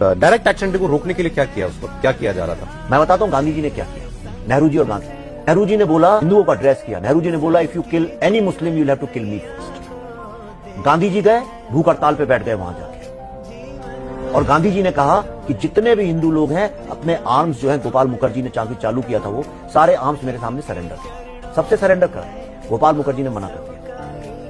Direct action को रोकने के लिए क्या किया, उसको क्या किया जा रहा था? मैं बताता हूं गांधी जी ने क्या किया। नेहरू जी और गांधी, नेहरू जी ने बोला, हिंदुओं को एड्रेस किया। नेहरू जी ने बोला, if you kill any Muslim you have to kill me first. Gandhi ji गए, भूख हड़ताल पे बैठ गए वहां जाके, और गांधी जी ने कहा कि जितने भी हिंदू लोग हैं अपने आर्म्स जो है, गोपाल मुखर्जी ने चालू किया था, वो सारे आर्म्स मेरे सामने सरेंडर कर, सबसे सरेंडर कर। गोपाल मुखर्जी ने मना कर दिया।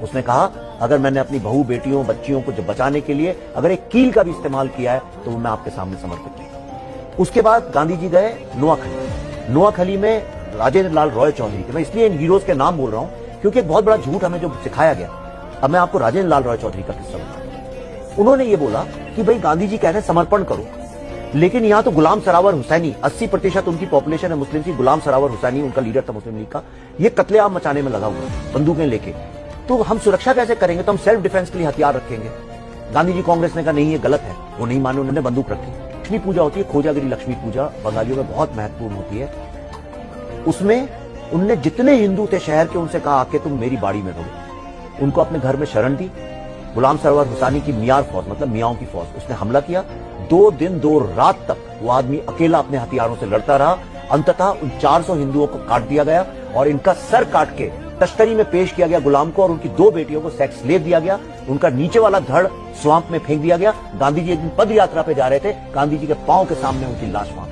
उसने कहा अगर मैंने अपनी बहू बेटियों बच्चियों को जब बचाने के लिए अगर एक कील का भी इस्तेमाल किया है तो मैं आपके सामने समर्पित हूं। उसके बाद गांधी जी गए नोआखली। नोआखली में राजेंद्र लाल रॉय चौधरी थे। मैं इसलिए इन हीरोज के नाम बोल रहा हूं क्योंकि एक बहुत बड़ा झूठ हमें जो सिखाया गया। अब मैं आपको राजेंद्र लाल रॉय चौधरी का किस्सा बताऊं। उन्होंने ये बोला कि भाई गांधी जी कह रहे हैं समर्पण करो, लेकिन यहां तो गुलाम सरावर हुसैनी, 80% उनकी पॉपुलेशन है मुस्लिम की, गुलाम सरावर हुसैनी उनका लीडर था मुस्लिम लीग का, ये कत्लेआम मचाने में लगा हुआ है बंदूकें लेके। तो हम सुरक्षा कैसे करेंगे? तो हम सेल्फ डिफेंस के लिए हथियार रखेंगे। गांधी जी कांग्रेस ने कहा नहीं ये गलत है, वो नहीं माने, उन्होंने बंदूक रखी। लक्ष्मी पूजा होती है, खोजागिरी लक्ष्मी पूजा बंगालियों में बहुत महत्वपूर्ण होती है। उसमें उनने जितने हिंदू थे शहर के उनसे कहा आके तुम मेरी बाड़ी में रहो। उनको अपने घर में शरण दी। गुलाम सरवर हुसैनी की मियार फौज, मतलब मियाओं की फौज, उसने हमला किया। 2 दिन 2 रात तक वो आदमी अकेला अपने हथियारों से लड़ता रहा। अंततः उन 400 हिंदुओं को काट दिया गया और इनका सर काट के तश्तरी में पेश किया गया गुलाम को, और उनकी 2 बेटियों को सेक्स स्लेव दिया गया। उनका नीचे वाला धड़ स्वाम्प में फेंक दिया गया। गांधी जी एक दिन पद यात्रा पे जा रहे थे, गांधी जी के पांव के सामने उनकी लाश वहां